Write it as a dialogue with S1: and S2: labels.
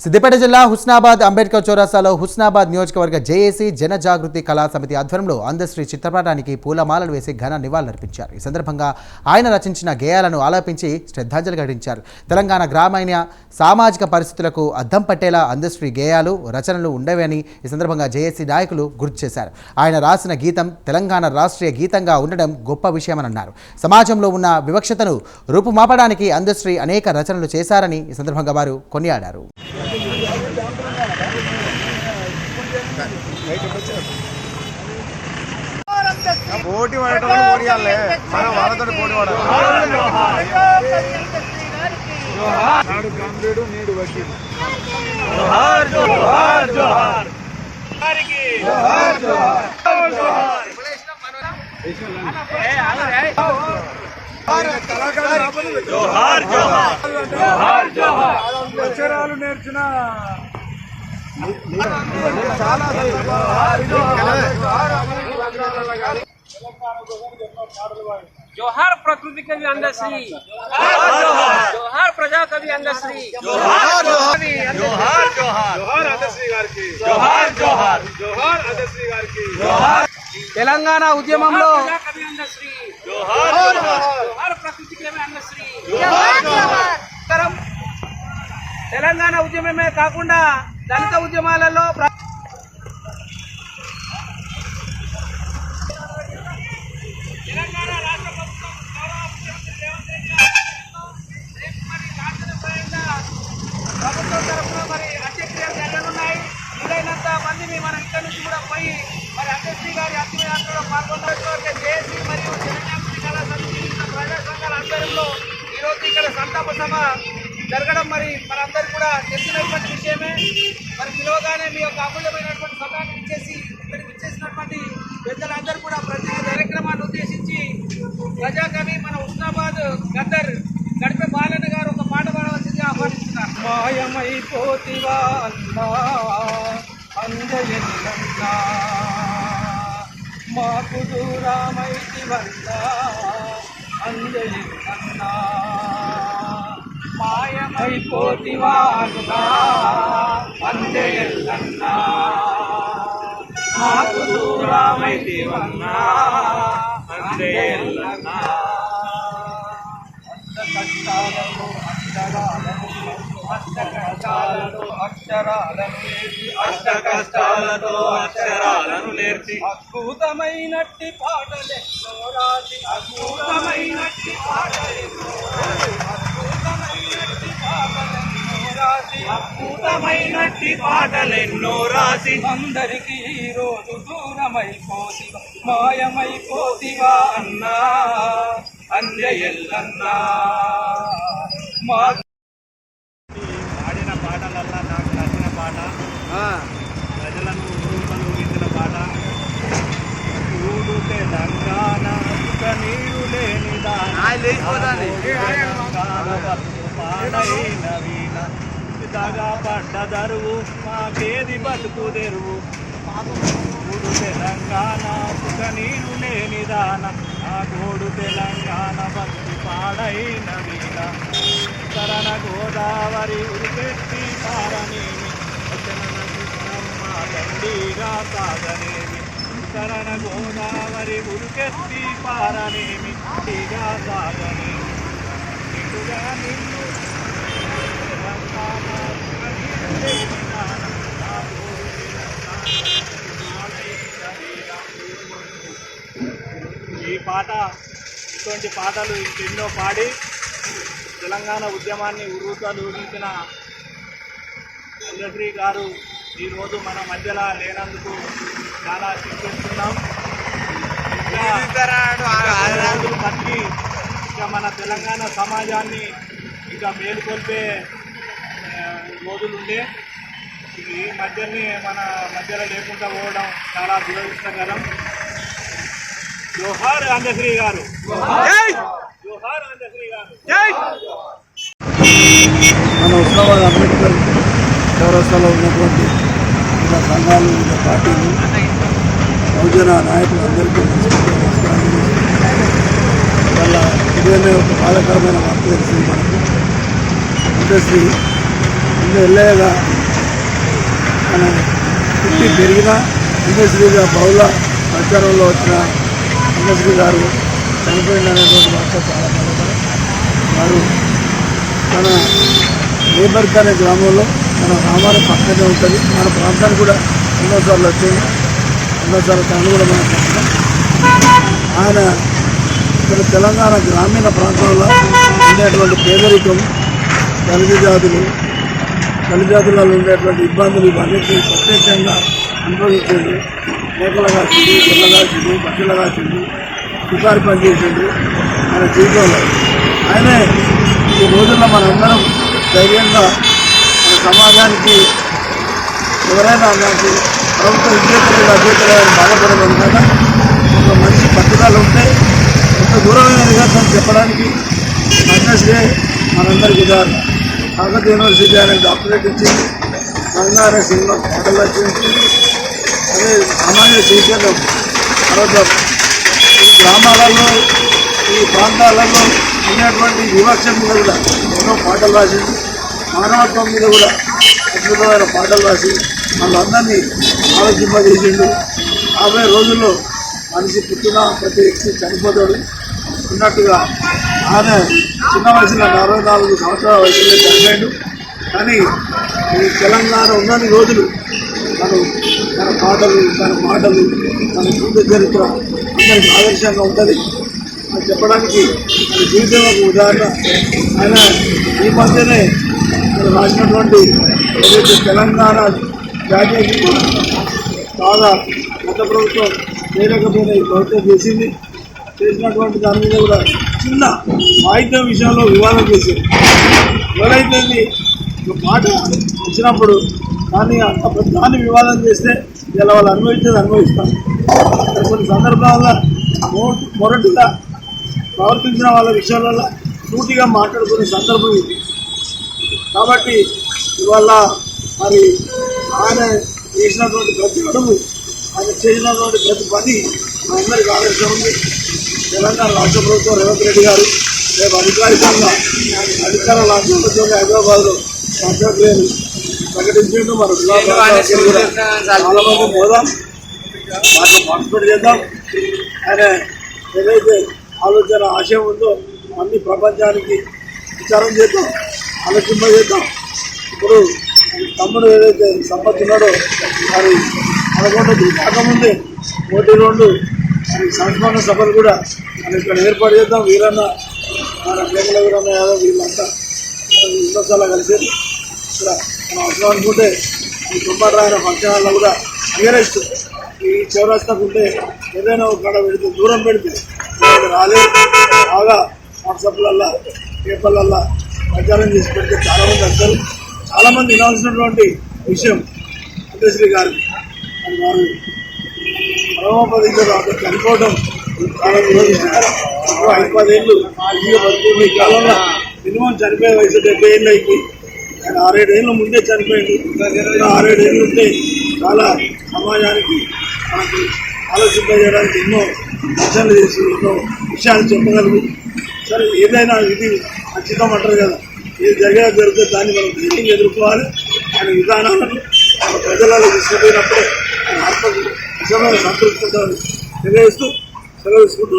S1: సిద్దిపేట జిల్లా హుస్నాబాద్ అంబేద్కర్ చౌరస్తాలో హుస్నాబాద్ నియోజకవర్గ జేఏసీ జనజాగృతి కళా సమితి ఆధ్వర్యంలో అందశ్రీ చిత్రపటానికి పూలమాలలు వేసి ఘన నివాళులర్పించారు. ఈ సందర్భంగా ఆయన రచించిన గేయాలను ఆలాపించి శ్రద్ధాంజలి ఘటించారు. తెలంగాణ గ్రామీణ సామాజిక పరిస్థితులకు అద్దం పట్టేలా అందశ్రీ గేయాలు రచనలు ఉండవని ఈ సందర్భంగా జేఏసీ నాయకులు గుర్తు చేశారు. ఆయన రాసిన గీతం తెలంగాణ రాష్ట్రీయ గీతంగా ఉండడం గొప్ప విషయమని అన్నారు. సమాజంలో ఉన్న వివక్షతను రూపుమాపడానికి అందశ్రీ అనేక రచనలు చేశారని ఈ సందర్భంగా వారు కొనియాడారు.
S2: పోటీ పడటం పోటీయాలే మనం వాళ్ళతో పోటీ పడాలి. నాడు కామ్రేడు నేడు వకీలు. జోహార్ జోహార్ జోహార్ జోహార్ జోహార్ జోహార్ అక్షరాలు నేర్చిన
S3: जोहार प्रकृति कवि अंधश्री, जोहार प्रजा कवि अंधश्री,
S2: जोहार जोहार जोहार अंधश्री गाరికి जोहार जोहार जोहार अंधश्री गाరికి जोहार.
S3: తెలంగాణ ఉద్యమంలో కవి అంధశ్రీ,
S2: जोहार
S3: जोहार ప్రకృతి కవి అంధశ్రీ, తెలంగాణ ఉద్యమమే కాకుండా దళిత ఉద్యమాలలో తెలంగాణ రాష్ట్ర ప్రభుత్వం ప్రభుత్వం తరఫున మరి అంత్యక్రియలు జరగనున్నాయి. వీలైనంత మందిని మనం ఇక్కడి నుంచి కూడా పోయి మరి అంధశ్రీ గారి అంతిమయాత్రలో పాల్గొన్నటువంటి జేఏసీ మరియు జనజాగృతి కళా సమితి ప్రజా సంఘాల ఆధ్వర్యంలో ఈరోజు ఇక్కడ సంతాప సభ జరగడం మరి మనందరికీ కూడా తెలిసినటువంటి విషయమే. మరి పిలవగానే మీ యొక్క అమూల్యమైనటువంటి సమయాన్ని ఇచ్చేసి ఇక్కడికి ఇచ్చేసినటువంటి పెద్దలందరూ కూడా ప్రతి కార్యక్రమాన్ని ఉద్దేశించి ప్రజాకవి మన హుస్నాబాద్ గద్దర్ గడిపే బాలన్న గారు ఒక పాట పాడవలసిందిగా ఆహ్వానిస్తున్నారు. మాయమైపోతివా అన్నా అందయన్నా మాకు దూరమైతివన్నా అందయన్నా మాయమైపోతివా అన్నా అందయన్నా మాకు దూరమైతివన్నా అందయన్నా.
S2: కష్టాలతో అక్షరాలను నేర్చి
S3: అద్భుతమైనట్టి పాటలెన్నో రాసి అద్భుతమైనట్టి పాటలెన్నో అద్భుతమైనట్టి పాటలెన్నో రాసి అందరికీ ఈ రోజు దూరమైపోతివా మాయమైపోతివా అన్నా అంజయల్లన్నా.
S2: పాడిన పాటలల్లా నాకు నచ్చిన పాట, ప్రజలను ఊగిన పాట. ఊడు తెలంగాణ నీరు లేని పాడైన వీణ ఇదగా పడ్డ దరువు మాకేది బతుకు తెరువు. ఊడు తెలంగాణ నీరు లేని దాన నా గోడు తెలంగాణ బతుకు పాడైన వీణ. కరణ గోదావరి ఉరిపెట్టి పారనేమి వచనన కృష్ణమ్మ దండిగా సాగనేమి. కరణ గోదావరి ఉరికెత్తి పారనేమి దండిగా సాగనేమి. నిండుగా నిన్ను తెలంగాణ ఈ పాట ఇటువంటి పాటలు ఇంకెన్నో పాడి తెలంగాణ ఉద్యమాన్ని ఉర్రూతలూగించిన అందశ్రీ గారు ఈరోజు మన మధ్యలో లేనందుకు చాలా చింతిస్తున్నాం. బతికి ఇంకా మన తెలంగాణ సమాజాన్ని ఇంకా మేలుకొల్పే రోజులుండే ఈ మధ్యని మన మధ్యలో లేకుండా పోవడం చాలా దురదృష్టకరం. జోహార్ అందశ్రీ గారు, జోహార్ అందశ్రీ గారు.
S4: మన హుస్నాబాద్ అంబేద్కర్ చౌరస్తాలో ఉన్నటువంటి వివిధ సంఘాలు, వివిధ పార్టీలు, బహుజన నాయకులందరికీ నమస్కారం. వాళ్ళ ఉదయమే ఒక బాధాకరమైన వార్త తెలిసింది మనకు. అందశ్రీ ఎల్లయ్యగా మన పుట్టి పెరిగిన అన్నశ్రీగా బహుళ ప్రచారంలో వచ్చిన అన్నశ్రీ గారు చనిపోయిందనేటువంటి వార్త చాలా బాధపడ వారు తన లేబర్క్ అనే గ్రామంలో మన రామారం పక్కనే ఉంటుంది. మన ప్రాంతానికి కూడా ఎన్నోసార్లు వచ్చింది, ఎన్నోసార్లు తను కూడా మన ప్రాంతం. ఆయన ఇక్కడ తెలంగాణ గ్రామీణ ప్రాంతంలో ఉండేటువంటి పేదరికం, దళిత జాతులలో ఉండేటువంటి ఇబ్బందులు ఇవన్నిటినీ ప్రత్యక్షంగా అనుభవించండి. మేకలు కాల్చిండు, గొర్రెలు కాల్చిండు, బట్టలు కాల్చిండు, సుతారి పని చేసిండు ఆయన జీవితంలో. ఆయనే ఈ రోజుల్లో మనందరం ధైర్యంగా మన సమాజానికి ఎవరైనా నాకు ప్రభుత్వ విద్యార్థులు అభ్యర్థులు బాధపడడం కదా ఒక మంచి పట్టుదల ఉంటే ఎంత దూరమైన నిదర్శనం చెప్పడానికి అన్నశ్రీ మనందరికీ ఉదాహరణ. కాకతీయ యూనివర్సిటీ ఆయనకు డాక్టరేట్ ఇచ్చింది, తెలంగాణ సినిమా పాటలు వచ్చింది. అదే సామాన్య చైతన్యం తర్వాత ఈ గ్రామాలలో ఈ ప్రాంతాలలో ఉన్నటువంటి వివక్ష మీద కూడా ఎన్నో పాటలు రాసింది, మానవత్వం మీద కూడా అద్భుతమైన పాటలు రాసి వాళ్ళందరినీ ఆలోచింపజేసిండు. 50 రోజుల్లో మనిషి పుట్టిన ప్రతి వ్యక్తి చనిపోతాడు ఉన్నట్టుగా ఆయన చిన్న వయసులో 44 సంవత్సరాల వయసులో చనిపోయాడు. కానీ ఈ తెలంగాణ ఉన్నన్ని రోజులు తన పాటలు, తన మాటలు, తన జీవిత చరిత్ర అందరికి ఆదర్శంగా ఉంటుంది అని చెప్పడానికి మన జీవితం ఒక ఉదాహరణ. ఆయన ఈ మధ్యనే రాసినటువంటి ఏదైతే తెలంగాణ జాతీయ గీతం బాగా గత ప్రభుత్వం చేయలేకపోయినా ఈ ప్రభుత్వం చేసినటువంటి దాని మీద కూడా చిన్న వాయిద్యం విషయంలో వివాదం చేశారు. ఎవరైతే ఒక మాట వచ్చినప్పుడు దాన్ని వివాదం చేస్తే ఇలా వాళ్ళు అనుభవిస్తాం. కొన్ని సందర్భాల్లో మొరటుగా ప్రవర్తించిన వాళ్ళ విషయాలలో సూటిగా మాట్లాడుకునే సందర్భం ఇది. కాబట్టి ఇవాళ మరి ఆయన చేసినటువంటి ప్రతి అడుగు, ఆయన చేసినటువంటి ప్రతి పని మా అందరికీ ఆదర్శం ఉంది. తెలంగాణ రాష్ట్ర ప్రభుత్వం రేవంత్ రెడ్డి గారు రేపు అధికార రాష్ట్రంలో హైదరాబాద్లో కాంట్రాక్ట్ ప్రకటించిండు. మన చాలా మంది పోదాం, దాంట్లో పార్టిసిపేట్ చేద్దాం. ఆయన ఏదైతే ఆలోచన ఆశయం ఉందో అన్ని ప్రపంచానికి విచారం చేద్దాం, ఆలోచింపజేద్దాం. ఇప్పుడు తమ్ముడు ఏదైతే సంపత్ ఉన్నాడో మరి అనుకుంటుంది కాకముందే 1-2 సంస్మరణ సభలు కూడా మనం ఇక్కడ ఏర్పాటు చేద్దాం. వీరన్న మన మేకల వీరన్న యాదవ్ వీళ్ళంతా ఎన్నోసార్లు కలిసేది ఇక్కడ మనం అవసరం అనుకుంటే ఈ తుమ్మారాయన ఫంక్షన్ హాల్లో కూడా నియరెస్ట్ ఈ చౌరస్తాకు ఉంటే ఏదైనా ఒక కాడ పెడితే దూరం పెడితే రాలేదు. బాగా వాట్సాప్లల్లో పేపర్లల్లో ప్రచారం చేసి పెడితే చాలామంది వస్తారు. చాలామంది వినాల్సినటువంటి విషయం అన్నశ్రీ గారికి అది వారు పరమపదించారు. అక్కడ చనిపోవడం చాలా విరోధిస్తున్నారు. 5-10 ఏళ్ళు ఈ కాలంలో మినిమం చనిపోయే వయసు 70 ఏళ్ళు అయిపోయి ఆయన 6-7 ఏళ్ళు ముందే చనిపోయింది. 6-7 ఏళ్ళు ఉంటే చాలా సమాజానికి మనకి ఆలోచింపజేయడానికి ఎన్నో రచనలు చేసి ఎన్నో విషయాలు చెప్పగలరు. సరే ఏదైనా ఇది ఖచ్చితం అంటారు కదా, ఏది జరిగితే దాన్ని మనం ధైర్యంగా ఎదుర్కోవాలి. ఆయన విధానాలను మన ప్రజలలో తీసుకుపోయినప్పుడే ఆయన ఆత్మకు నిజమైన సంతృప్తి తెలియజేస్తూ సెలవు తీసుకుంటూ